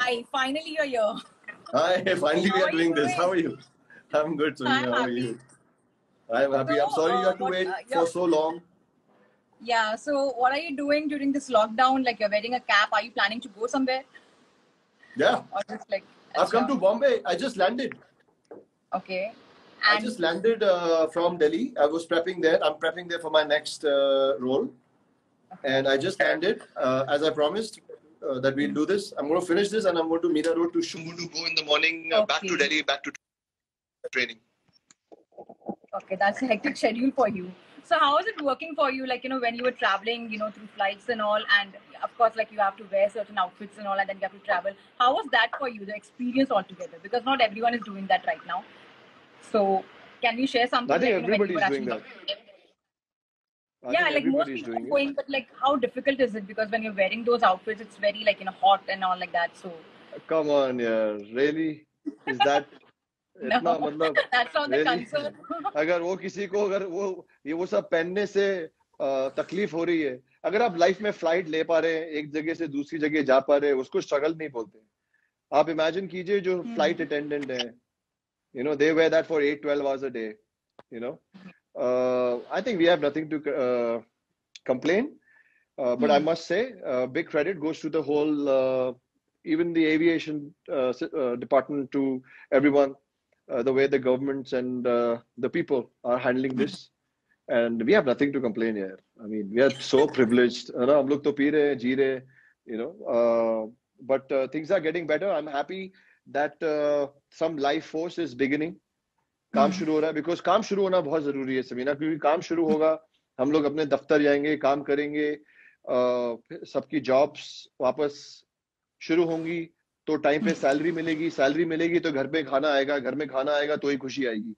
Hi, finally you're here. Hi, finally we How are are you doing this. doing? How are you? I'm good, Sonia. I'm How are happy. you? I'm happy. So, I'm sorry you had to wait for so long. yeah. So, what are you doing during this lockdown? Like, you're wearing a cap. Are you planning to go somewhere, Yeah, or just like, I've come acha, to Bombay. I just landed. okay? I And just landed from Delhi. I was prepping there. I'm prepping there for my next role. And I just landed, as I promised, that we'll do this. I'm going to finish this and I'm going to Mira Road to shoot. I'm going to go in the morning back to okay, Delhi, back to training. okay, that's a hectic schedule for you. So, how is it working for you? Like, when you were traveling, through flights and all, and of course, like you have to wear certain outfits and all, and then you have to travel. How was that for you, the experience altogether? Because not everyone is doing that right now. So, can you share something I think like, when you everybody's were doing actually? that. I Yeah, think like most everybody's people doing are it. going, but like how difficult is it? Because when you're wearing those outfits, it's very like hot and all like that. So Come on, yeah. Really? Is that no, इतना मतलब that's not the really? concern. अगर वो किसी को अगर वो सब पहनने से तकलीफ हो रही है, अगर आप लाइफ में फ्लाइट ले पा रहे हैं, एक जगह से दूसरी जगह जा पा रहे हैं, उसको स्ट्रगल नहीं बोलते. आप इमेजिन कीजिए जो फ्लाइट अटेंडेंट हैं, they wear that for 8-12 hours a day. I think we have nothing to complain. But I must say, big credit goes to the whole, even the aviation department, to everyone, the way the governments and the people are handling this. And we have nothing to complain here. I mean, we are so privileged. हम लोग तो P रहे हैं, जी रहे हैं, but things are getting better. I'm happy that some life force is beginning. काम शुरू हो रहा है, because काम शुरू होना बहुत जरूरी है समीना, क्योंकि काम शुरू होगा, हम लोग अपने दफ्तर जाएंगे, काम करेंगे, सबकी जॉब्स वापस शुरू होंगी, तो टाइम पे सैलरी मिलेगी तो घर पे खाना आएगा, घर में खाना आएगा तो ही खुशी आएगी.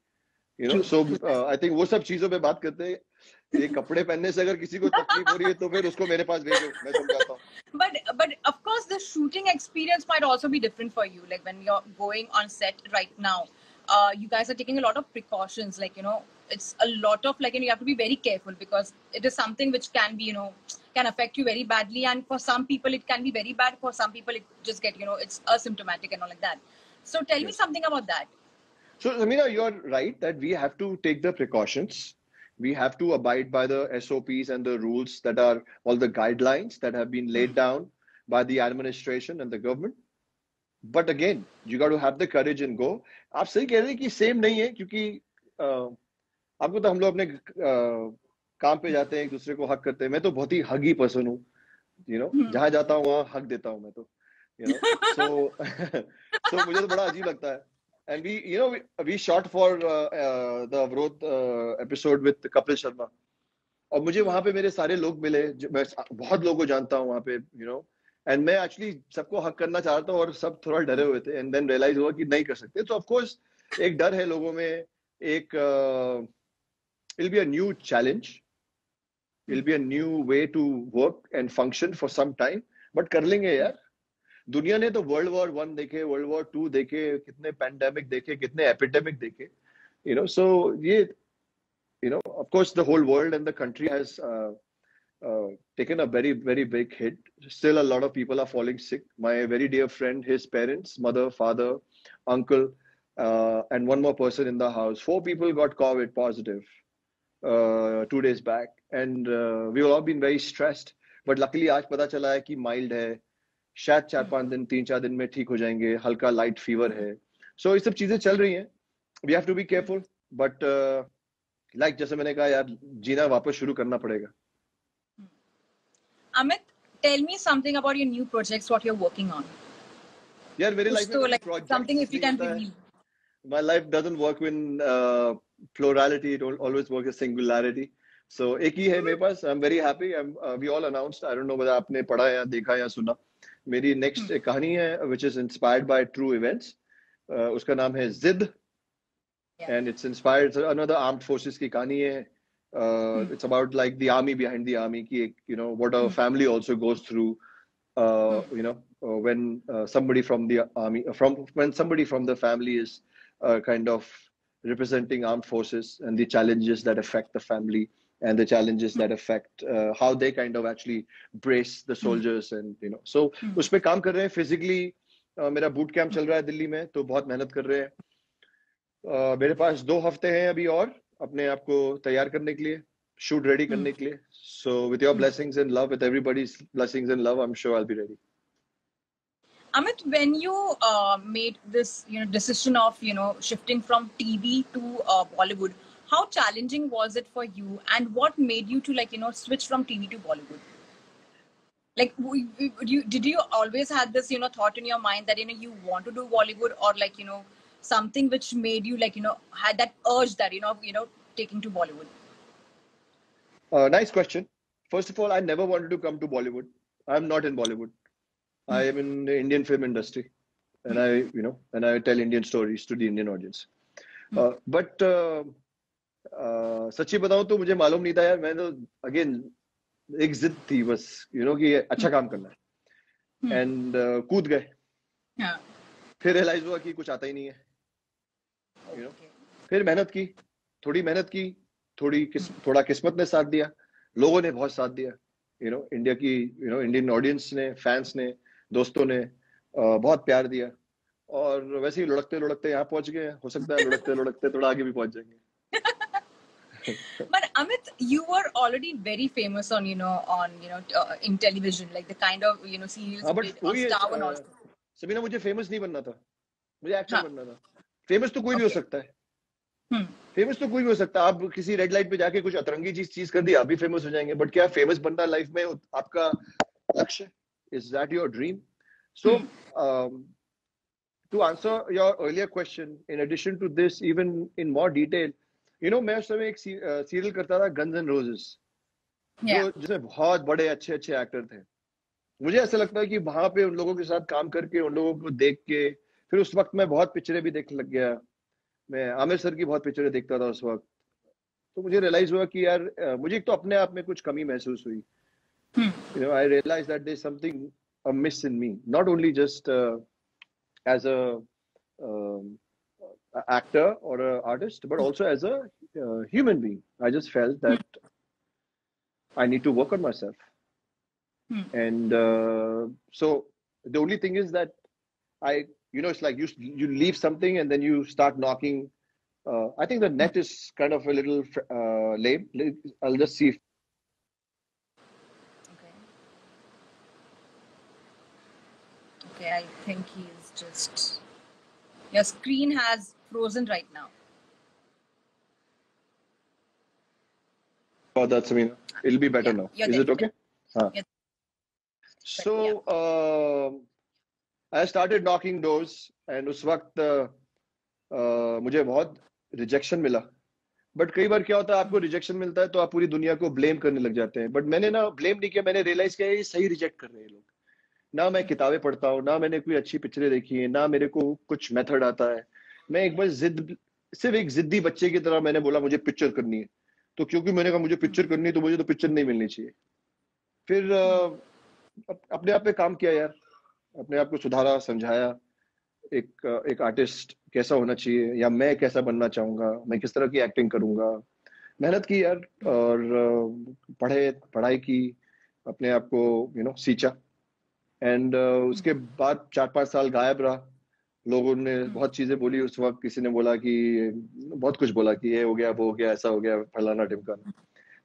So I think वो सब चीजों पे बात करते हैं. ये कपड़े पहनने से अगर किसी को तकलीफ हो रही है तो फिर उसको मेरे पास भेजो, मैं समझाता हूँ. But of course the shooting experience might also be different for you. Like when you're going on set right now, you guys are taking a lot of precautions. Like it's a lot of like you have to be very careful because it is something which can be can affect you very badly, and for some people it can be very bad. For some people it just get it's asymptomatic and all like that. So tell me something about that. So, Amina, you're right that we have to take the precautions. We have to abide by the SOPs and the rules that are all the guidelines that have been laid down by the administration and the government. But again, you got to have the courage and go. आप सही कह रहे हैं कि same नहीं है, क्योंकि आपको तो हम लोग अपने काम पे जाते हैं, एक दूसरे को हक करते हैं. मैं तो बहुत ही हगी पर्सन हूँ, जहां जाता हूँ वहां हक देता हूँ मैं तो, so मुझे तो बड़ा अजीब लगता है. And we shot for the Avroth episode with Kapil Sharma. और मुझे वहां पे मेरे सारे लोग मिले, मैं बहुत लोगों को जानता हूँ वहां पे, and मैं actually सबको हक करना चाहता हूँ और सब थोड़ा डरे हुए थे, and then realize हुआ कि नहीं कर सकते. तो of course एक डर है लोगों में, एक it'll be a new challenge, it'll be a new way to work and function for some time, but कर लेंगे यार. दुनिया ने तो वर्ल्ड वॉर 1 देखे, वर्ल्ड वॉर 2 देखे, कितने पैंडेमिक देखे, कितने एपिडेमिक देखे, so ये of course the whole world and the country has taken a very very big hit. Still a lot of people are falling sick. My very dear friend, his parents, mother, father, uncle, and one more person in the house, 4 people got COVID positive 2 days back, and we've all been very stressed, but luckily आज पता चला है कि mild है, शायद 4-5 दिन 3-4 दिन में ठीक हो जाएंगे, हल्का लाइट फीवर है. सो ये सब चीजें चल रही हैं. We have to be careful, but like जैसे मैंने कहा यार, जीना वापस शुरू करना पड़ेगा. Amit, tell me something about your new projects, what you're working on. यार मेरे लाइफ में like something if you can reveal. My life doesn't work in plurality, it always works as singularity. So एक ही है मेरे पास. I'm very happy. We all announced, I don't know whether आपने पढ़ा या देखा या सुना, मेरी नेक्स्ट एक कहानी है which is inspired by true events. उसका नाम है जिद, and it's inspired, another armed forces की कहानी है. It's about like the army behind the army, ki, what a family also goes through, when somebody from the army, when somebody from the family is kind of representing armed forces, and the challenges that affect the family, and the challenges that affect how they kind of actually brace the soldiers, and so उस पे काम कर रहे हैं physically, मेरा boot camp चल रहा है दिल्ली में, तो बहुत मेहनत कर रहे हैं। मेरे पास 2 हफ्ते हैं अभी और अपने आप को तैयार करने के लिए, शूट रेडी करने के लिए। So with your blessings and love, with everybody's blessings and love, I am sure I will be ready. Amit, when you made this, decision of, shifting from TV to Bollywood, how challenging was it for you, and what made you to switch from TV to Bollywood? Like, did you always had this, thought in your mind that you want to do Bollywood, or something which made you had that urge that taking to Bollywood? Nice question. First of all, I never wanted to come to Bollywood. I'm not in Bollywood. I am in the Indian film industry, and I tell Indian stories to the Indian audience. But सच्ची बताऊं तो मुझे मालूम नहीं था यार, मैं तो again एक जिद थी बस, कि अच्छा काम करना है, and कूद गए। फिर रियलाइज हुआ कि कुछ आता ही नहीं है, फिर मेहनत की, थोड़ा किस्मत ने साथ दिया, लोगों ने बहुत साथ दिया, इंडिया की इंडियन ऑडियंस ने, फैंस ने, दोस्तों ने बहुत प्यार दिया, और वैसे ही लुढ़कते लुढ़कते यहाँ पहुंच गए। हो सकता है लुढ़कते लुढ़कते थोड़ा आगे भी पहुंच जाएंगे। But Amit, you were already very famous on in television, like the kind of serials you did on Star and also. Sabina, मुझे फेमस नहीं बनना था, मुझे एक्टर बनना था। फेमस तो कोई भी हो सकता है, फेमस तो कोई भी हो सकता है। आप किसी रेड लाइट पे जाके कुछ अतरंगी चीज कर दी, आप भी फेमस हो जाएंगे। बट क्या फेमस बनना लाइफ में आपका लक्ष्य? Is that your dream? So, to answer your earlier question, in addition to this, even in more detail, मैं उस समय एक सीरियल करता था, गन्स एंड रोजेस, जिसमें बहुत बड़े अच्छे अच्छे एक्टर थे। मुझे ऐसा लगता है कि वहां पे उन लोगों के साथ काम करके, उन लोगों को देख के, फिर उस वक्त मैं बहुत पिक्चरें भी देखने लग गया। मैं आमिर सर की बहुत पिक्चरें देखता था उस वक्त। तो मुझे रियलाइज हुआ कि यार मुझे तो अपने आप में कुछ कमी महसूस हुई। I realized that there's something amiss in me, not only just as a actor or an artist, but also as a human being. I just felt that I need to work on myself. And so the only thing is that it's like you leave something and then you start knocking. I think the net is kind of a little lame. I'll just see if Okay, I think he's just... Your screen has frozen right now. Oh, that's Samina. It'll be better now. Is it okay? Yes. So, I started knocking doors, and उस वक्त मुझे बहुत rejection मिला। But कई बार क्या होता है, आपको रिजेक्शन मिलता है तो आप पूरी दुनिया को ब्लेम करने लग जाते हैं। बट मैंने ना ब्लेम नहीं किया, मैंने रियलाइज किया ये सही रिजेक्ट कर रहे हैं लोग। ना मैं किताबें पढ़ता हूँ, ना मैंने कोई अच्छी पिक्चरें देखी है, ना मेरे को कुछ मेथड आता है। मैं एक बार सिर्फ एक जिद्दी बच्चे की तरह मैंने बोला मुझे पिक्चर करनी है, तो क्योंकि मैंने कहा मुझे पिक्चर करनी है तो मुझे तो पिक्चर नहीं मिलनी चाहिए। फिर अपने आप पे काम किया यार, अपने आप को सुधारा, समझाया एक आर्टिस्ट कैसा होना चाहिए, या मैं कैसा बनना चाहूंगा, मैं किस तरह की एक्टिंग करूंगा। मेहनत की यार, और पढ़ाई की, अपने आप को सींचा। एंड उसके बाद 4-5 साल गायब रहा। लोगों ने बहुत चीजें बोली उस वक्त, किसी ने बोला कि बहुत कुछ बोला कि ये हो गया, वो हो गया, ऐसा हो गया, फलाना ढिमकाना।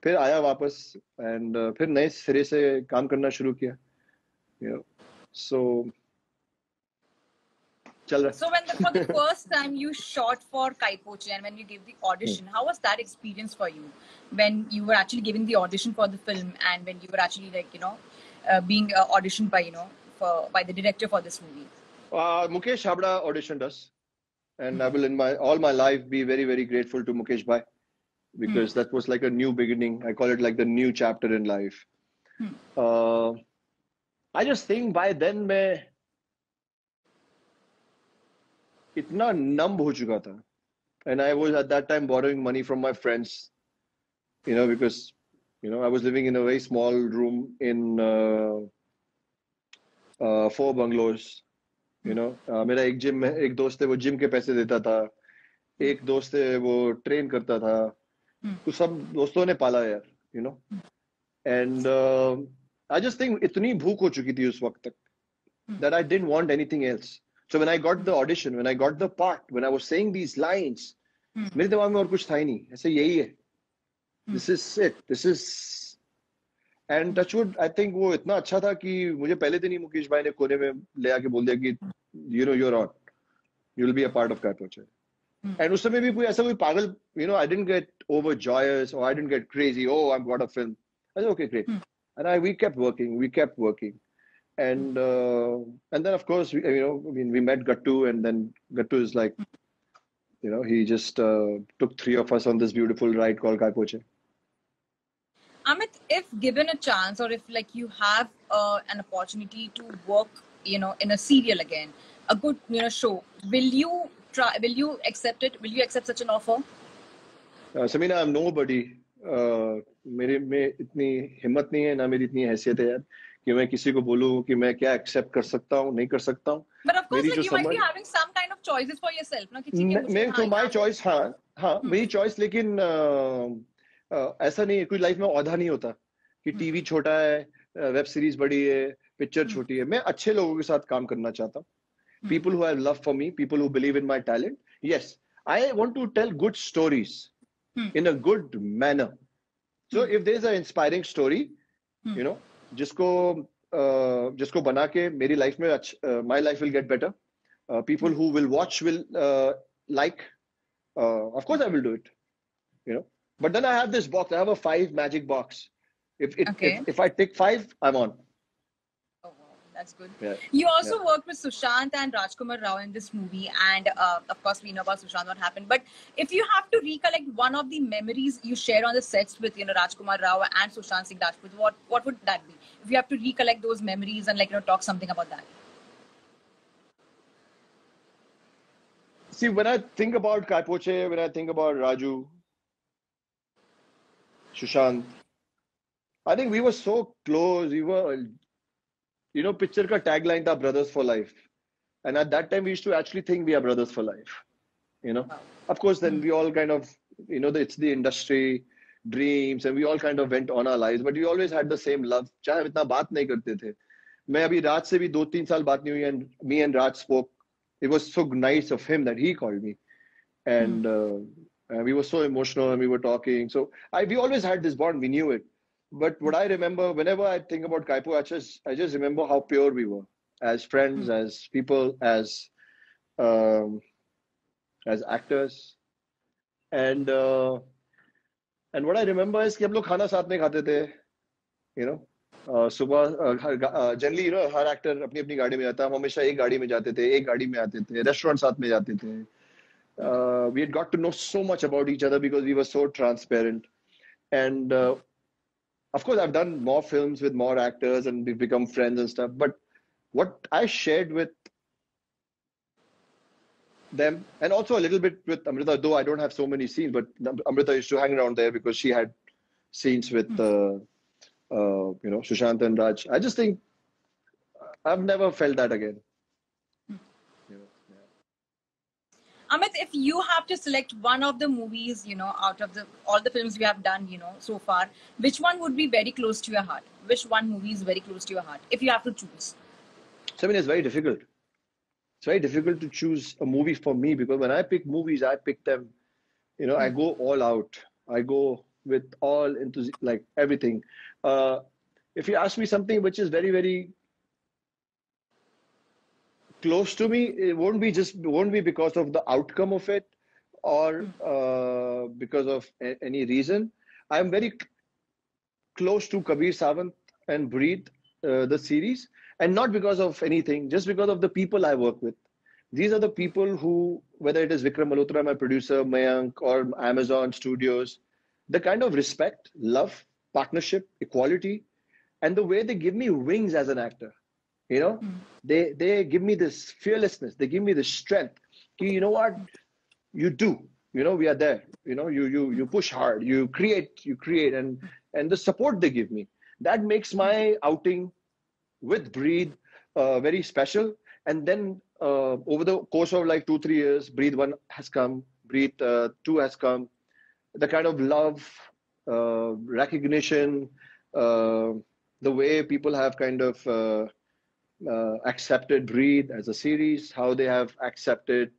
फिर आया वापस, एंड फिर नए सिरे से काम करना शुरू किया। So चल रहा। So for the first time you shot for Kai Po Che, and when you gave the audition, how was that experience for you? When you were actually giving the audition for the film, and when you were actually being auditioned by the director for this movie? Mukesh Habda auditioned us, and I will in all my life be very, very grateful to Mukesh Bhai, because that was like a new beginning. I call it like the new chapter in life. I just think by then मैं इतना numb हो चुका था, and I was at that time borrowing money from my friends, because I was living in a very small room in 4 bungalows. मेरा एक दोस्त है, वो जिम के पैसे देता था, एक दोस्त है वो ट्रेन करता था, तो सब दोस्तों ने पाला यार, and I just think इतनी भूख हो चुकी थी उस वक्त तक that I didn't want anything else. So when I got the audition, when I got the part, when I was saying these lines, मेरे दिमाग में और कुछ था ही नहीं, ऐसे यही है, this is it, this is, and touchwood, I think वो इतना अच्छा था कि मुझे पहले दिन ही मुकेश भाई ने कोने में ले आके बोल दिया कि you know you're on, you'll be a part of Kai Po Che. And उस समय भी कोई ऐसा कोई पागल, you know, I didn't get overjoyous or I didn't get crazy. Oh, I've got a film. I said, okay, great. And we kept working. And then of course, you know, I mean, we met Gattu, and then Gattu is like, you know, he just took three of us on this beautiful ride called Kai Po Che. Amit, if given a chance, or if like you have an opportunity to work, you know, in a serial again, a good, you know, show, will you try? Will you accept it? Will you accept such an offer? Samina, I'm nobody. मेरे में इतनी हिम्मत नहीं है, ना मेरी इतनी हैसियत है यार कि मैं किसी को बोलूं कि मैं क्या एक्सेप्ट कर सकता हूं, नहीं कर सकता हूं. But of course, like, you might be having some kind of choices for yourself, ना कि ठीक है मुझे मैं तो my choice, हाँ मेरी choice, लेकिन ऐसा नहीं है, कोई लाइफ में औधा नहीं होता कि टीवी छोटा है, वेब सीरीज बड़ी है, पिक्चर छोटी है. मैं अच्छे लोगों के साथ काम करना चाहता हूँ. People who have love for me, people who believe in my talent. Yes, I want to tell good stories in a good manner. So if there's an inspiring story, you know, जिसको बना के मेरी life में my life will get better. People who will watch will like. Of course, I will do it. You know, but then I have this box. I have a 5 magic box. If I tick 5, I'm on. Oh, wow. That's good. Yeah. You also worked with Sushant and Rajkumar Rao in this movie, and of course we know about Sushant, what happened. But if you have to recollect one of the memories you share on the sets with, you know, Rajkumar Rao and Sushant Singh Rajput, what would that be? If you have to recollect those memories and, like, you know, talk something about that. See, when I think about Kai Po Che, when I think about Raju, Sushant, I think we were so close. We were, you know, picture ka tagline tha brothers for life. And at that time, we used to actually think we are brothers for life. You know, of course, then we all kind of, you know, it's the industry, dreams, and we all kind of went on our lives. But we always had the same love. चाहे हम इतना बात नहीं करते थे. मैं अभी राज से भी 2-3 साल बात नहीं हुई, and me and Raj spoke. It was so nice of him that he called me, and we were so emotional, and we were talking. So we always had this bond. We knew it. But what I remember, whenever I think about Kai Po, I just remember how pure we were as friends, as people, as actors, and what I remember is कि हम लोग खाना साथ में खाते थे, you know. सुबह generally, you know, her actor अपनी अपनी गाड़ी में जाता है. हम हमेशा एक गाड़ी में जाते थे, एक गाड़ी में आते थे, रेस्टोरेंट साथ में जाते थे. We had got to know so much about each other because we were so transparent. And of course, I've done more films with more actors and we've become friends and stuff. But what I shared with them, and also a little bit with Amrita, though I don't have so many scenes, but Amrita used to hang around there because she had scenes with you know, Sushant and Raj. I just think I've never felt that again. You know, yeah. Amit, if you have to select one of the movies, you know, out of all the films we have done, you know, so far, which one would be very close to your heart? Which one movie is very close to your heart, if you have to choose? So, I mean, it's very difficult. It's very difficult to choose a movie for me because when I pick movies, I pick them, you know, I go all out. I go with all into like everything. If you ask me something which is very, very close to me, it won't be because of the outcome of it or because of any reason. I'm very close to Kabir Sawant and Breathe, the series, and not because of anything, just because of the people I work with. These are the people who, whether it is Vikram Malhotra, my producer, Mayank, or Amazon Studios, the kind of respect, love, partnership, equality, and the way they give me wings as an actor. You know, they give me this fearlessness. They give me this strength. You know what? You do. You know, we are there. You know, you push hard. You create, and the support they give me, that makes my outing with Breathe very special. And then over the course of like 2-3 years, Breathe 1 has come, Breathe 2 has come. The kind of love, recognition, the way people have kind of accepted Breathe as a series, how they have accepted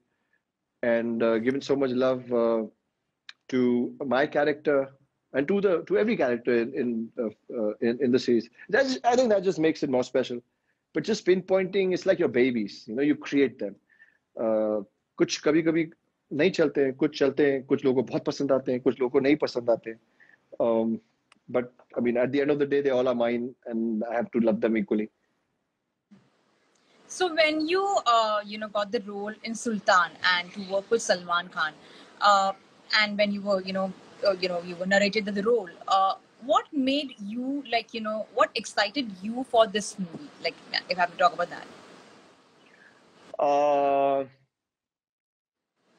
and given so much love to my character and to every character in the series. I think that just makes it more special. But just pinpointing, it's like your babies. You know, you create them. कुछ कभी कभी नहीं चलते हैं, कुछ चलते हैं, कुछ लोगों को बहुत पसंद आते हैं, कुछ लोगों को नहीं पसंद आते हैं. But I mean, at the end of the day, they all are mine, and I have to love them equally. So when you got the role in Sultan and to work with Salman Khan, and when you were you were narrated the role, what made you what excited you for this movie? Like if I have to talk about that.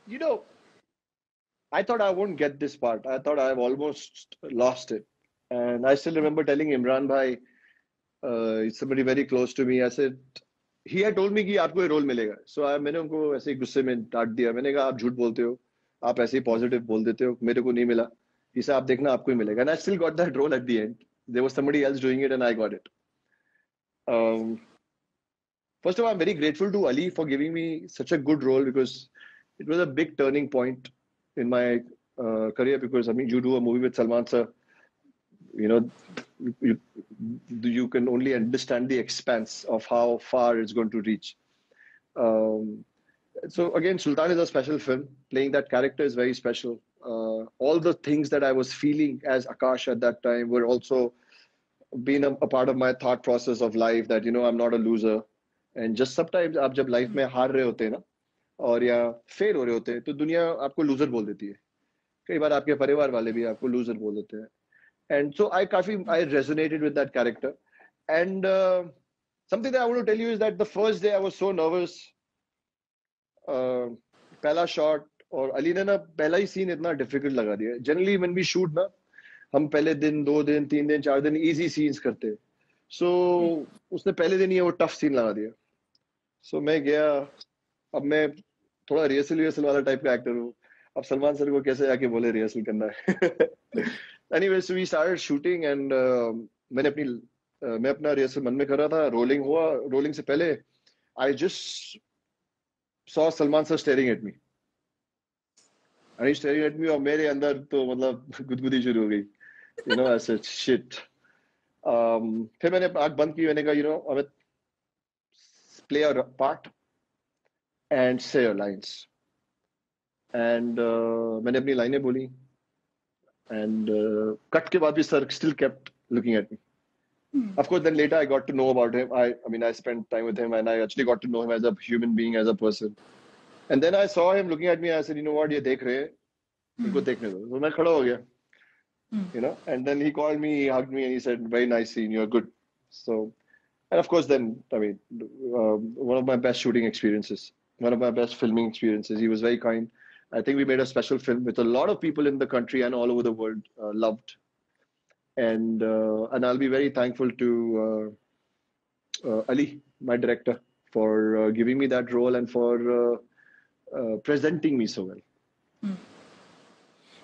You know, I thought I won't get this part. I thought I've almost lost it, and I still remember telling Imran Bhai, somebody very close to me. I said. He had told me कि आपको ये role मिलेगा. So मैंने उनको ऐसे ही गुस्से में डांट दिया. मैंने कहा आप झूठ बोलते हो, आप ऐसे ही पॉजिटिव बोल देते हो, मेरे को नहीं मिला. He said आप देखना आपको ही मिलेगा. And I still got that role at the end. There was somebody else doing it and I got it. First of all, I'm very grateful to Ali for giving me such a good role because it was a big turning point in my career. Because I mean, you do a movie with Salman sir, you know, you can only understand the expanse of how far it's going to reach. So again, Sultan is a special film. Playing that character is very special. All the things that I was feeling as Akash at that time were also been a part of my thought process of life, that I'm not a loser. And just sometimes आप जब life में हार रहे होते हैं ना, और या फेल हो रहे होते हैं, तो दुनिया आपको लूजर बोल देती है. कई बार आपके परिवार वाले भी आपको लूजर बोल देते हैं. And so I resonated with that character. And something that I want to tell you is that the first day I was so nervous. पहला shot और अली ने ना पहला ही scene इतना difficult लगा दिया. Generally when we shoot ना, हम पहले दिन, 2 दिन, 3 दिन, 4 दिन easy scenes करते हैं. So उसने पहले दिन ही वो tough scene लगा दिया. So मैं गया, अब मैं थोड़ा रिहर्सल वाला टाइप का एक्टर हूँ. अब सलमान सर को कैसे आके बोले रिहर्सल करना है. Anyway, so we started shooting and मैं अपना रिहर्सल मन में कर रहा था. रोलिंग से पहले I just saw Salman sir staring at me. And he's staring at me और मेरे अंदर तो मतलब गुदगुदी शुरू हो गई. I said shit. फिर मैंने आँख बंद की. मैंने कहा Amit, play your part and say your lines. And मैंने अपनी लाइनें बोली. And cut के बाद भी sir still kept looking at me. Of course, then later I got to know about him. I mean, I spent time with him and I actually got to know him as a human being, as a person. And then I saw him looking at me. I said, you know what, ये देख रहे हैं, इनको देखने दो. So मैं खड़ा हो गया. And then he called me, he hugged me, and he said, very nice scene, you're good. So, and of course, then, I mean, one of my best shooting experiences, one of my best filming experiences. He was very kind. I think we made a special film with a lot of people in the country and all over the world loved. And I'll be very thankful to Ali, my director, for giving me that role and for presenting me so well.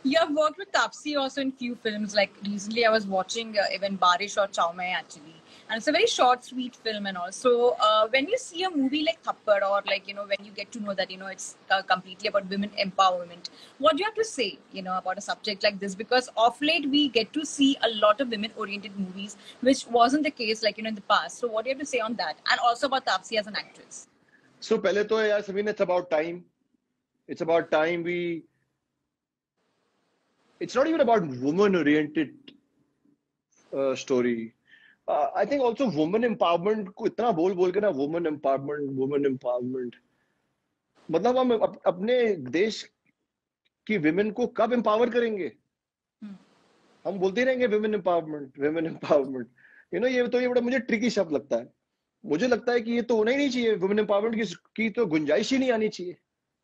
You have worked with Taapsee also in few films. Like recently, I was watching even Barish or Chow Mein actually, and it's a very short, sweet film and all. So when you see a movie like Thappad, or like when you get to know that it's completely about women empowerment, what do you have to say about a subject like this? Because of late we get to see a lot of women-oriented movies, which wasn't the case in the past. So what do you have to say on that, and also about Taapsee as an actress? So पहले तो यार Sabeen, it's about time. It's about time we. It's not even about woman-oriented story. I think also woman empowerment को इतना बोल के ना woman empowerment. मतलब हम अपने देश की women को कब empower करेंगे? हम बोलते रहेंगे women empowerment. ये बड़ा मुझे tricky शब्द लगता है. मुझे लगता है कि ये तो होना ही नहीं चाहिए. Women empowerment की तो गुंजाइश ही नहीं आनी चाहिए.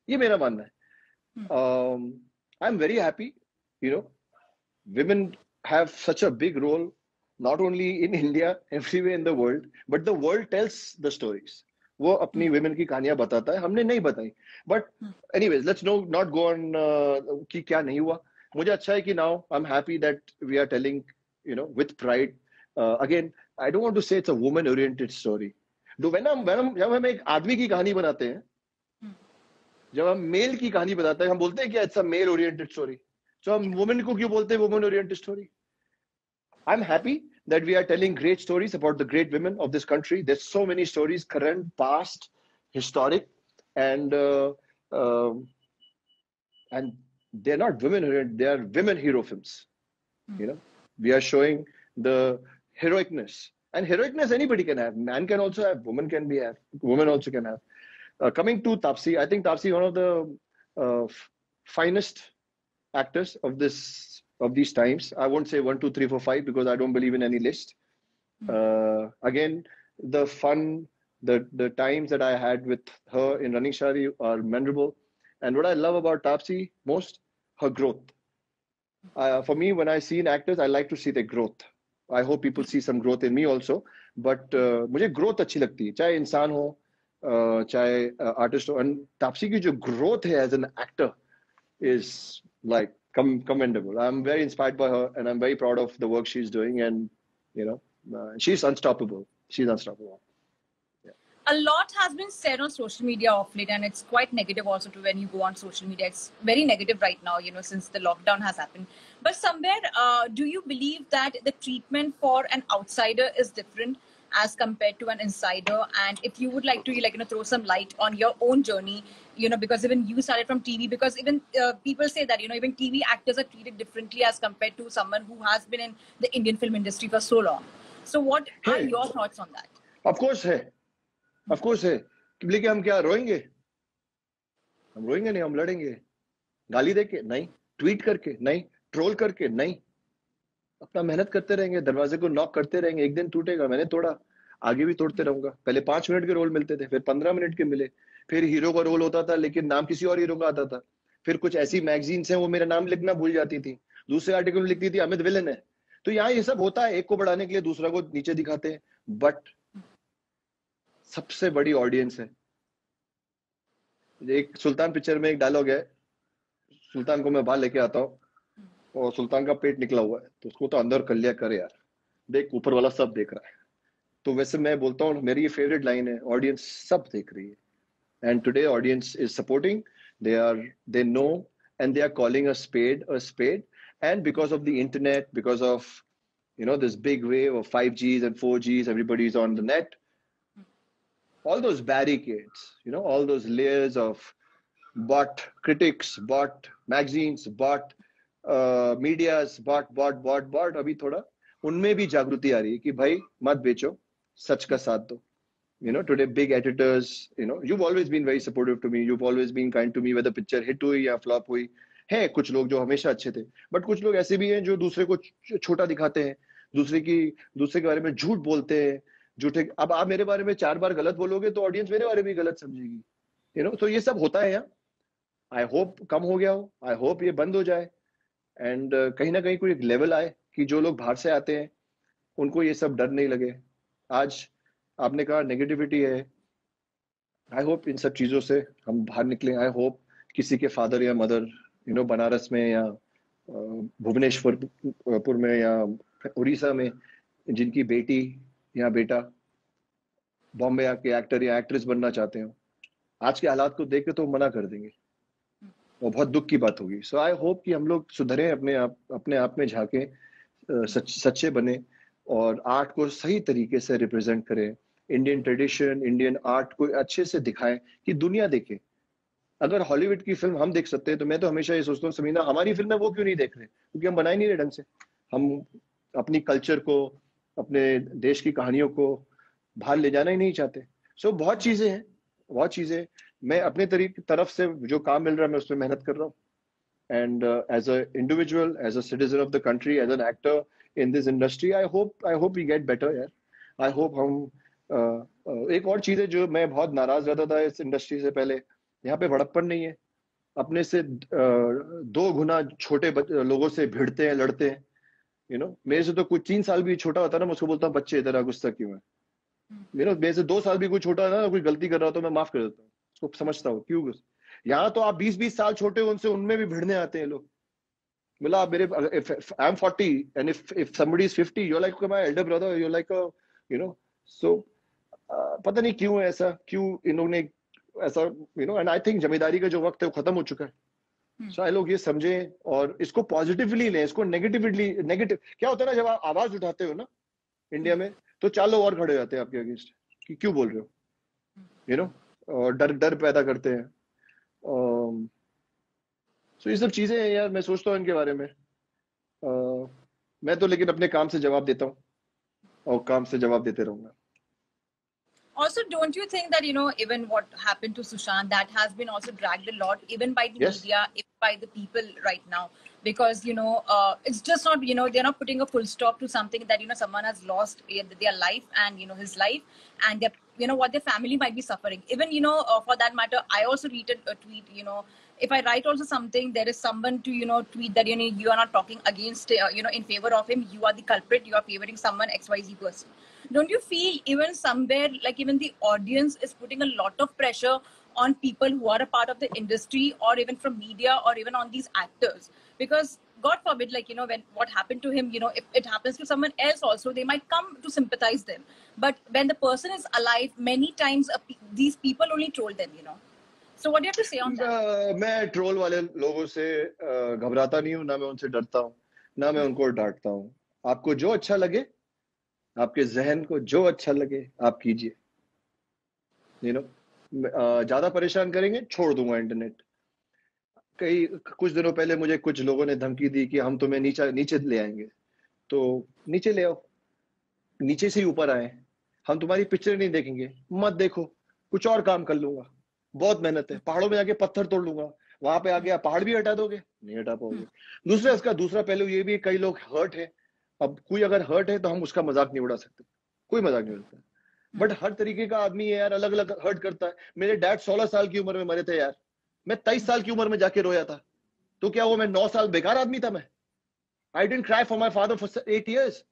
ये मेरा मानना है. I'm very happy. Women have such a big role, not only in India, everywhere in the world, but the world tells the stories. वो अपनी women की कहानियां बताता है, हमने नहीं बताई. But anyways, let's not go on कि क्या नहीं हुआ. मुझे अच्छा है कि now I'm happy that we are telling, with pride. Again, I don't want to say it's a woman-oriented story, जब हम एक आदमी की कहानी बनाते हैं, जब हम मेल की कहानी बताते हैं, हम बोलते हैं कि it's a mail oriented story. तो हम वुमेन को क्यों बोलते हैं women oriented story? I'm happy that we are telling great stories about the great women of this country. There's so many stories, current, past, historic, and and they're not women, they are women hero films. You know, we are showing the heroicness, and heroicness anybody can have. Man can also have, woman also can have. Coming to Taapsee, I think Taapsee one of the finest actors of these times. I won't say 1, 2, 3, 4, 5 because I don't believe in any list. Again, the fun, the times that I had with her in Running Shari are memorable. And what I love about Taapsee most, her growth. For me, when I see in actors, I like to see their growth. I hope people see some growth in me also. But मुझे growth अच्छी लगती है, चाहे इंसान हो, चाहे artist हो. And Taapsee की जो growth है as an actor is like commendable. I'm very inspired by her, and I'm very proud of the work she's doing. And you know, she's unstoppable. She's unstoppable. A lot has been said on social media of late, and it's quite negative also to when you go on social media. It's very negative right now, you know, since the lockdown has happened. But somewhere, do you believe that the treatment for an outsider is different as compared to an insider? And if you would like to, like, you know, throw some light on your own journey, you know, because even you started from TV, because even people say that, you know, even TV actors are treated differently as compared to someone who has been in the Indian film industry for so long. So what are your thoughts on that? Of course है, लेकिन हम क्या रोएंगे? हम रोएंगे नहीं, हम लड़ेंगे। गाली देके नहीं, ट्वीट करके नहीं, ट्रोल करके नहीं, अपना मेहनत करते रहेंगे, दरवाजे को नॉक करते रहेंगे। एक दिन टूटेगा, मैंने तोड़ा, आगे भी तोड़ते रहूंगा। पहले 5 मिनट के रोल मिलते थे, फिर 15 मिनट के मिले, फिर हीरो का रोल होता था लेकिन नाम किसी और हीरो का आता था। फिर कुछ ऐसी मैगजीन्स हैं वो मेरा नाम लिखना भूल जाती थी, दूसरे आर्टिकल में लिखती थी अमित विलन है। तो यहाँ ये सब होता है, एक को बढ़ाने के लिए दूसरा को नीचे दिखाते हैं। बट सबसे बड़ी ऑडियंस है। एक सुल्तान पिक्चर में एक डायलॉग है, सुल्तान को मैं बाहर लेके आता हूँ और सुल्तान का पेट निकला हुआ है, तो उसको तो अंदर कर लिया कर यार, देख ऊपर वाला सब देख रहा है। तो वैसे मैं बोलता हूँ, मेरी ये फेवरेट लाइन है, ऑडियंस सब देख रही है। And today audience is supporting, they know and they are calling a spade a spade. And because of the internet, because of, you know, this big wave of 5Gs and 4Gs, everybody's on the net, all those barricades, you know, all those layers of bot critics, bot magazines, bot medias, bot, अभी थोड़ा उनमें भी जागृति आ रही है कि भाई मत बेचो, सच का साथ दो। You know, today big editors, you know, you've always been very supportive to me, you've always been kind to me, whether picture hit हुई या flop हुई है। कुछ लोग जो हमेशा अच्छे थे, बट कुछ लोग ऐसे भी हैं जो दूसरे को छोटा दिखाते हैं, दूसरे के बारे में झूठ बोलते हैं, झूठे। अब आप मेरे बारे में 4 बार गलत बोलोगे तो ऑडियंस मेरे बारे में गलत समझेगी, यू नो। तो ये सब होता है यहाँ। आई होप कम हो गया हो, आई होप ये बंद हो जाए, एंड कहीं ना कहीं कोई एक लेवल आए कि जो लोग बाहर से आते हैं उनको ये सब डर नहीं लगे। आज आपने कहा नेगेटिविटी है, आई होप इन सब चीजों से हम बाहर निकलें। आई होप किसी के फादर या मदर, यू नो, बनारस में या भुवनेश्वर में या उड़ीसा में, जिनकी बेटी या बेटा बॉम्बे आके एक्टर या एक्ट्रेस बनना चाहते हो, आज के हालात को देख के तो मना कर देंगे, वो बहुत दुख की बात होगी। सो आई होप कि हम लोग सुधरे, अपने आप में झांके, सच्चे बने और आर्ट को सही तरीके से रिप्रेजेंट करें, इंडियन ट्रेडिशन, इंडियन आर्ट को अच्छे से दिखाएं कि दुनिया देखे। अगर हॉलीवुड की फिल्म हम देख सकते हैं तो मैं तो हमेशा ये सोचता हूँ, समीना, हमारी फिल्म है वो क्यों नहीं देख रहे? क्योंकि हम बना ही नहीं रहे ढंग से। हम अपनी कल्चर को, अपने देश की कहानियों को बाहर ले जाना ही नहीं चाहते। सो बहुत चीजें हैं, बहुत चीजें। मैं अपने तरफ से जो काम मिल रहा है मैं उसमें मेहनत कर रहा हूँ। And as an individual, as a citizen of the country, as an actor in this industry, I hope we get better यार। I hope हम एक और चीज है जो मैं बहुत नाराज रहता था इस इंडस्ट्री से पहले, यहाँ पे बड़प्पन नहीं है। अपने से 2 गुना छोटे लोगों से भिड़ते हैं, लड़ते हैं, यू नो। मेरे से तो कुछ 3 साल भी छोटा होता ना, मैं उसको बोलता हूँ बच्चे इधर आ, गुस्सा क्यों है? मेरे से 2 साल भी कोई छोटा है ना, कोई गलती कर रहा हो तो मैं माफ कर देता हूँ, उसको समझता हूँ क्यों। यहाँ तो आप 20-20 साल छोटे हो उनसे, उनमें भी भिड़ने आते हैं लोग। मतलब आप मेरे, if I'm 40 and if somebody is 50, you're like my elder brother, you're like a, you know, so पता नहीं क्यों है ऐसा, क्यों इन्होंने ऐसा, एंड आई थिंक जमींदारी का जो वक्त है वो खत्म हो चुका है। शायद लोग ये समझें और इसको पॉजिटिवली लें, इसको नेगेटिव क्या होता है ना, जब आप आवाज उठाते हो ना इंडिया में, तो 4 लोग और खड़े हो जाते हैं आपके अगेंस्ट कि क्यों बोल रहे हो, और डर पैदा करते हैं। सो ये सब चीजें हैं यार, मैं सोचता हूँ इनके बारे में। मैं तो लेकिन अपने काम से जवाब देता हूँ और काम से जवाब देते रहूंगा। Also, don't you think that, even what happened to Sushant, that has been also dragged a lot, even by the Yes. media, even by the people right now? Because, it's just not, they're not putting a full stop to something that, someone has lost their life and, his life, and what their family might be suffering. Even, for that matter, I also retweeted a tweet, if I write also something, there is someone to, tweet that, you are not talking against, in favor of him, you are the culprit, you are favoring someone, XYZ person. Don't you feel even somewhere, like even the audience is putting a lot of pressure on people who are a part of the industry, or even from media, or even on these actors? Because God forbid, when what happened to him, if it happens to someone else also, they might come to sympathize them. But when the person is alive, many times these people only troll them, So what do you have to say on that? मैं troll वाले लोगों से घबराता नहीं हूँ, ना मैं उनसे डरता हूँ, ना मैं उनको डांटता हूँ। आपको जो अच्छा लगे, आपके जहन को जो अच्छा लगे आप कीजिए। ज्यादा परेशान करेंगे, छोड़ दूंगा इंटरनेट। कुछ दिनों पहले मुझे कुछ लोगों ने धमकी दी कि हम तुम्हें नीचे ले आएंगे, तो नीचे ले आओ, नीचे से ही ऊपर आए। हम तुम्हारी पिक्चर नहीं देखेंगे, मत देखो, कुछ और काम कर लूंगा। बहुत मेहनत है, पहाड़ों में जाके पत्थर तोड़ लूंगा, वहां पे आके आप पहाड़ भी हटा दोगे, नहीं हटा पाओगे। दूसरा, इसका दूसरा पहलू ये भी, कई लोग हर्ट है। अब कोई अगर हर्ट है तो हम उसका मजाक नहीं उड़ा सकते, कोई मजाक नहीं उड़ाता। बट हर तरीके का आदमी है यार, अलग अलग हर्ट करता है। मेरे डैड 16 साल की उम्र में मरे थे यार, मैं 23 साल की उम्र में जाके रोया था, तो क्या वो मैं 9 साल बेकार आदमी था? मैं I didn't cry for my father for 8 years।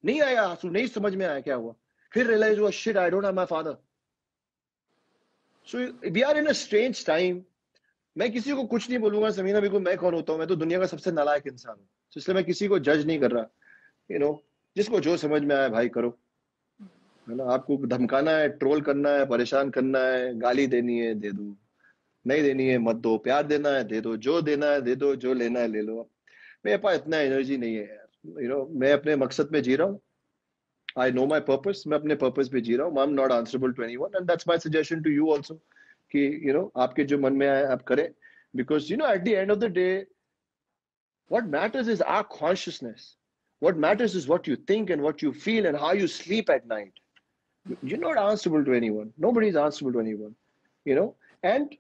नहीं आया आंसू, नहीं समझ में आया क्या हुआ, फिर रियलाइज हुआ, shit, I don't have my father. So we are in a strange time. मैं किसी को कुछ नहीं बोलूंगा, समीना भी को, मैं कौन होता हूँ? मैं तो दुनिया का सबसे नालायक इंसान हूँ, इसलिए मैं किसी को जज नहीं कर रहा। जिसको जो समझ में आया भाई करो, है ना। आपको धमकाना है, ट्रोल करना है, परेशान करना है, गाली देनी है दे दो, नहीं देनी है मत दो, प्यार देना है दे दो, जो देना है दे दो, जो लेना है ले लो। मेरे पास इतना एनर्जी नहीं है यार। मैं अपने मकसद में जी रहा हूँ। I know my purpose, मैं अपने पर्पस पे जी रहा हूँ। I'm not answerable to anyone, and that's my suggestion to you also कि आपके जो मन में आए आप करें, because at the end of the day what matters is our consciousness. What matters is what you think and what you feel and how you sleep at night. You're not answerable to anyone. Nobody is answerable to anyone. And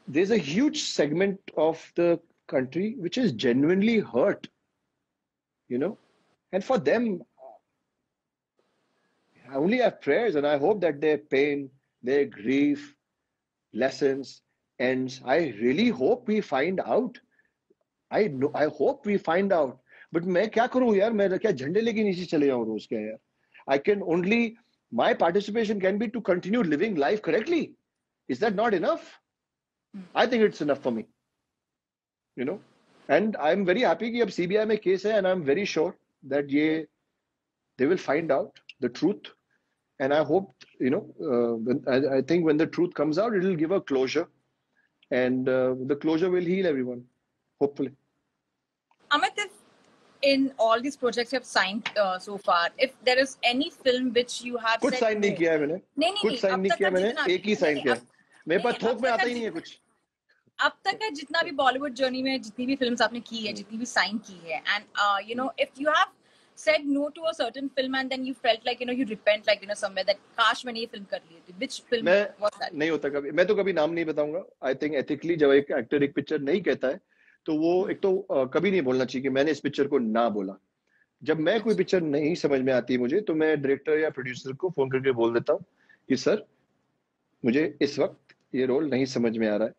there's a huge segment of the country which is genuinely hurt. And for them, I only have prayers, and I hope that their pain, their grief, lessons, ends. I really hope we find out. I hope we find out. But मैं क्या करूँ यार? मैं क्या झंडे लेके नीचे चले जाऊँ रोज क्या यार? I can only, my participation can be to continue living life correctly. Is that not enough? I think it's enough for me. And I'm very happy कि अब CBI में केस है, and I'm very sure that they will find out the truth. And I hope, I think when the truth comes out, it will give a closure, and the closure will heal everyone, hopefully. Amit, if in all these projects you have signed so far, if there is any film which you have कुछ sign नहीं किया है मैंने, कुछ sign नहीं किया मैंने, एक ही साइन किया। मेरे पास थोक में आता ही नहीं है कुछ। अब तक का जितना भी बॉलीवुड जर्नी में जितनी भी फिल्म्स आपने की है, जितनी भी साइन की है, and if you have said no to a certain film and then you felt like you repent like somewhere that काश मैंने ये फिल्म कर ली थी, which film was that? नहीं होता कभी, मैं तो कभी नाम नहीं बताऊंगा। आई थिंक एथिकली जब एक एक्टर एक पिक्चर नहीं कहता है तो वो एक तो कभी नहीं बोलना चाहिए कि मैंने इस पिक्चर को ना बोला। जब मैं कोई पिक्चर नहीं समझ में आती मुझे, तो मैं डायरेक्टर या प्रोड्यूसर को फोन करके बोल देता हूँ कि सर मुझे इस वक्त ये रोल नहीं समझ में आ रहा है,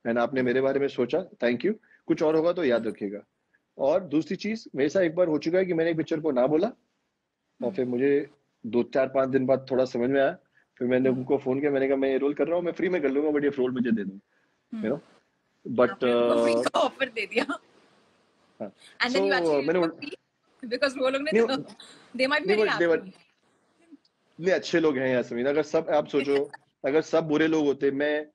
एंड आपने मेरे बारे में सोचा, थैंक यू, कुछ और होगा तो याद रखिएगा। और दूसरी चीज, मेरे साथ एक बार हो चुका है कि मैंने एक पिक्चर को ना बोला और फिर मुझे 2-4-5 दिन बाद थोड़ा समझ में आया, फिर मैंने उनको फोन किया, मैंने कहा मैं ये रोल कर रहा हूँ, मैं फ्री में कर लूंगा, बट ये रोल मुझे दे दो, बट ऑफर दे दिया। And then you actually because वो लोग ने They might be they very were they were happy. इतने अच्छे लोग हैं यास्मीन. अगर सब आप सोचो, अगर सब बुरे लोग होते, मैं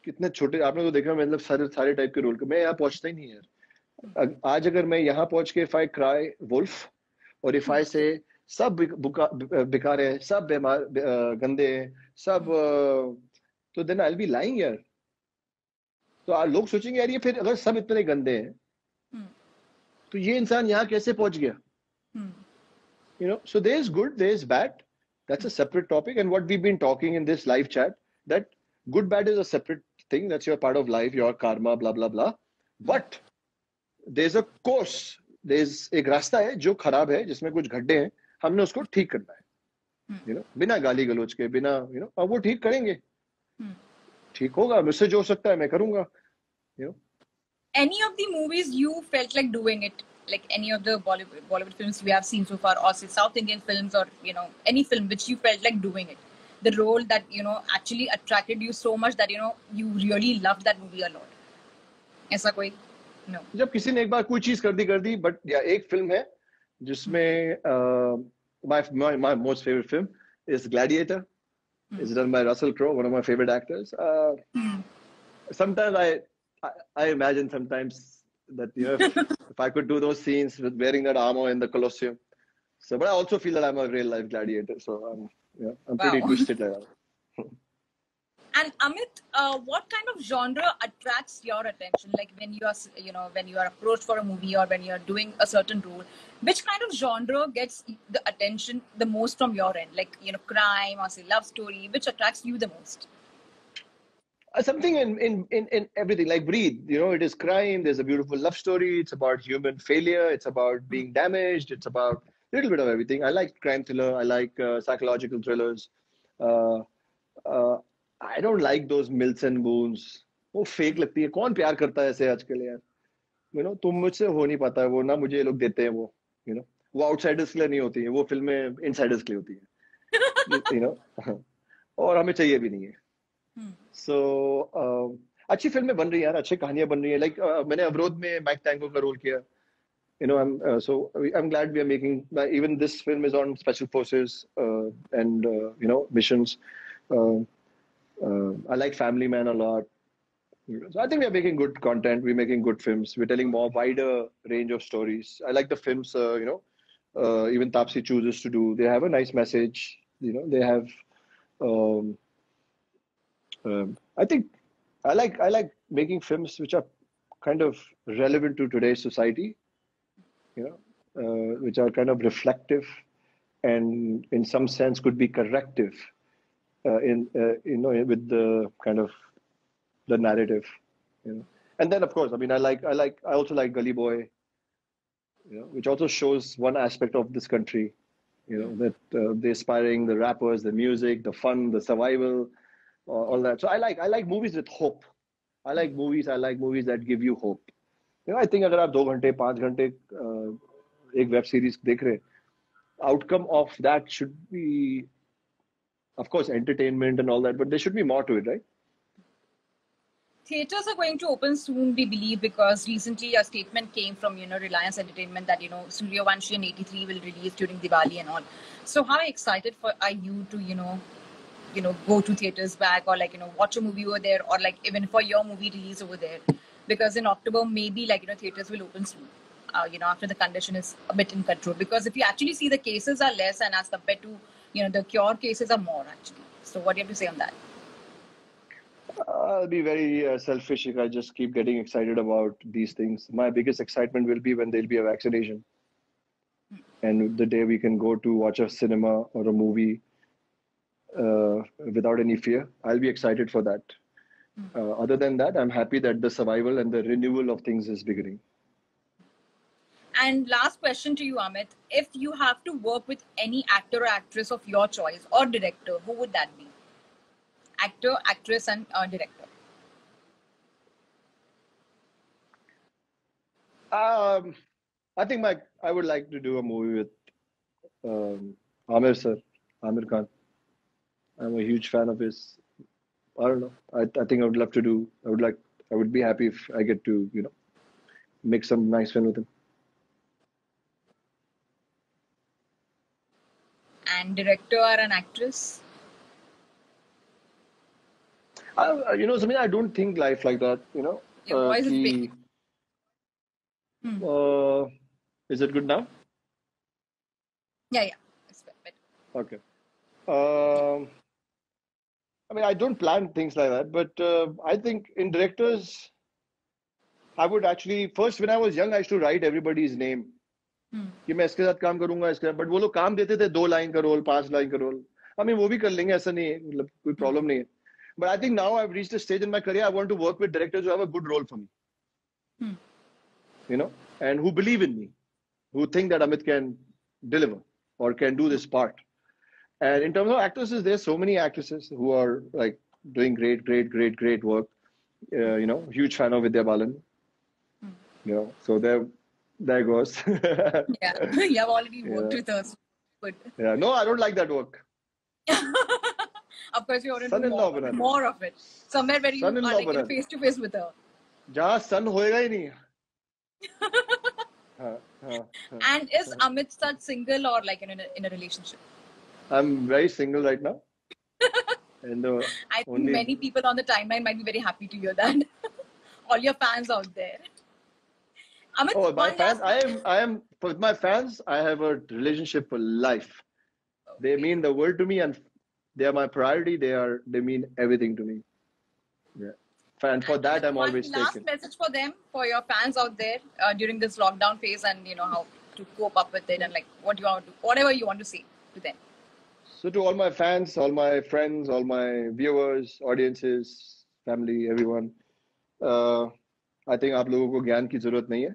कितने छोटे आपने तो देखा, मतलब सारे सारे टाइप के रोल के मैं यहाँ पहुंचता ही नहीं यार. आज अगर मैं यहाँ पहुंच के इफ आई क्राई वुल्फ और इफ आई से सब बेकार है, सब बीमार, गंदे हैं, सब तो then I will be lying यार. तो लोग सोचेंगे यार ये फिर अगर सब इतने गंदे हैं Hmm. तो ये इंसान यहाँ कैसे पहुंच गया. Hmm. So there is good, there is bad. That's a separate topic. And what we've been talking in this live chat, that good bad is a separate thing. That's your part of life, your karma, blah blah blah. But there's a course, there's एक रास्ता है जो खराब है, जिसमें कुछ गड्ढे हैं, हमने उसको ठीक करना है. बिना गाली गलौज के, बिना अब वो ठीक करेंगे. ठीक होगा, मुझसे जो हो सकता है मैं करूंगा. Any of the movies you felt like doing it, like any of the Bollywood films we have seen so far, or say South Indian films, or any film which you felt like doing it, the role that actually attracted you so much that you really loved that movie a lot. ऐसा कोई? No. जब किसी ने एक बार कोई चीज कर दी, but या एक फिल्म है जिसमें my most favorite film is Gladiator. It's done by Russell Crowe, one of my favorite actors. Sometimes I imagine sometimes that if I could do those scenes with wearing that armor in the Colosseum. So, but I also feel that I'm a real life gladiator. So I'm pretty Wow. twisted like that. And Amit, what kind of genre attracts your attention? Like when you are approached for a movie or when you are doing a certain role, which kind of genre gets the attention the most from your end? Like crime or say love story, which attracts you the most? Something in everything, like Breathe. It is crime. There's a beautiful love story. It's about human failure. It's about being damaged. It's about a little bit of everything. I like crime thriller. I like psychological thrillers. I don't like those Mills and Boons. वो fake लगती है. कौन प्यार करता है ऐसे आजकल यार. तुम मुझसे हो नहीं पाता है वो ना, मुझे ये लोग देते हैं वो. वो आउटसाइडर्स के लिए नहीं होती है, वो फिल्में इनसाइडर्स के लिए होती है. और हमें चाहिए भी नहीं है. So अच्छी फिल्में बन रही है यार, अच्छी कहानियां बन रही है. लाइक मैंने अवरोध में माइक टैंगो का रोल किया. I'm glad we are making, even this film is on special forces and missions. I like Family Man a lot. So I think we are making good content. We're making good films. We're telling more wider range of stories. I like the films. Even Tapsi chooses to do. They have a nice message. They have. I think I like making films which are kind of relevant to today's society, which are kind of reflective and in some sense could be corrective with the kind of the narrative. And then of course, I also like Gully Boy, which also shows one aspect of this country, that the aspiring, the rappers, the music, the fun, the survival, all that. So I like movies with hope. I like movies that give you hope. I think अगर आप 2 घंटे 5 घंटे एक web series देख रहे, outcome of that should be, of course, entertainment and all that, but there should be more to it, right? Theaters are going to open soon, we believe, because recently a statement came from Reliance Entertainment that Suryavanshi and 83 will release during Diwali and all. So how excited are you to go to theaters back, or watch a movie over there, or even for your movie release over there? Because in October maybe theaters will open soon. After the condition is a bit in control, because if you actually see, the cases are less, and as compared to the cure cases are more actually. So what do you have to say on that? I'll be very selfish if I just keep getting excited about these things. My biggest excitement will be when there'll be a vaccination, and the day we can go to watch a cinema or a movie without any fear. I'll be excited for that. Other than that, I'm happy that the survival and the renewal of things is beginning. And last question to you, Amit. If you have to work with any actor or actress of your choice, or director, who would that be? Actor, actress, and director. I think I would like to do a movie with Amir sir, Amir Khan. I'm a huge fan of his. I don't know. I think I would love to do. I would be happy if I get to make some nice film with him. And director or an actress? You know, Samina, I don't think life like that. You know, Your voice is कि breaking. Hmm. is it good now? Yeah, yeah. It's better. Okay. I mean, I don't plan things like that, but I think in directors, I would actually first when I was young, I used to write everybody's name. Hmm. कि मैं इसके साथ काम करूंगा इसके साथ, but वो लोग काम देते थे 2 लाइन का रोल 5 लाइन का रोल. I mean, वो भी कर लेंगे, ऐसा नहीं है, मतलब कोई प्रॉब्लम नहीं है. But I think now I've reached a stage in my career, I want to work with directors who have a good role for me, Hmm. you know, and who believe in me, who think that Amit can deliver or can do this part. And in terms of actresses, there's so many actresses who are like doing great work. You know, huge fan of Vidya Balan. You know, so there goes. Yeah, you have already worked Yeah. with us. Good. Yeah. No, I don't like that work. Of course, you want to do Son-in-law बना दे. more of it. Somewhere where you are Son-in-law like बना दे. face to face with her. जहाँ सन होएगा ही नहीं. हाँ, हाँ, हाँ. And is Amit Sat single or like in a relationship? I'm very single right now. And I think only many people on the timeline might be very happy to hear that. All your fans out there. Amit, oh, my one fans, last I am with my fans, I have a relationship for life. They Okay. mean the world to me, and they are my priority. They mean everything to me. Yeah. And for that, I'm One always last taken. message for them, for your fans out there during this lockdown phase, and you know how to cope up with it, and like what you want to, whatever you want to say to them. So to all my fans, all my friends, all my viewers, audiences, family, everyone, I think आप लोगों को ज्ञान की जरूरत नहीं है.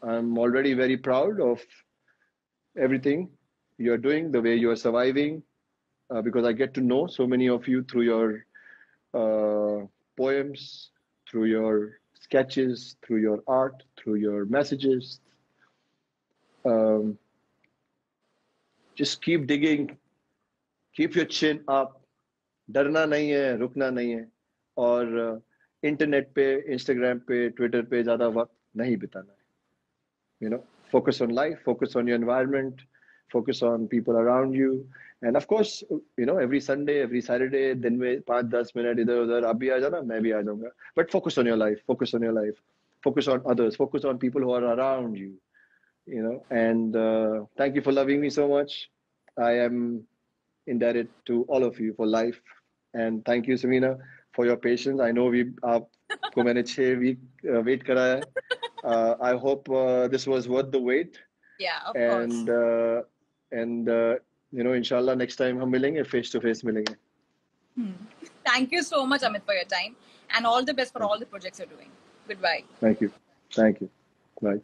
I'm already very proud of everything you're doing, the way you're surviving, because I get to know so many of you through your poems, through your sketches, through your art, through your messages. Just keep digging, keep your chin up. डरना नहीं है, रुकना नहीं है, और internet पे, Instagram पे, Twitter पे ज़्यादा वक्त नहीं बिताना है. You know, focus on life, focus on your environment, focus on people around you, and of course, you know, every Sunday, every Saturday, दिन में 5-10 मिनट इधर उधर आप भी आ जाना, मैं भी आ जाऊंगा. But focus on your life, focus on your life, focus on others, focus on people who are around you. You know, and thank you for loving me so much. I am indebted to all of you for life, and thank you, Samina, for your patience. I know आपको मैंने 6 week wait कराया है. I hope this was worth the wait, Yeah, of and course. you know, inshallah, next time हम मिलेंगे, face to face मिलेंगे. Thank you so much, Amit, for your time, and all the best for all the projects you're doing. Goodbye. Thank you. Bye.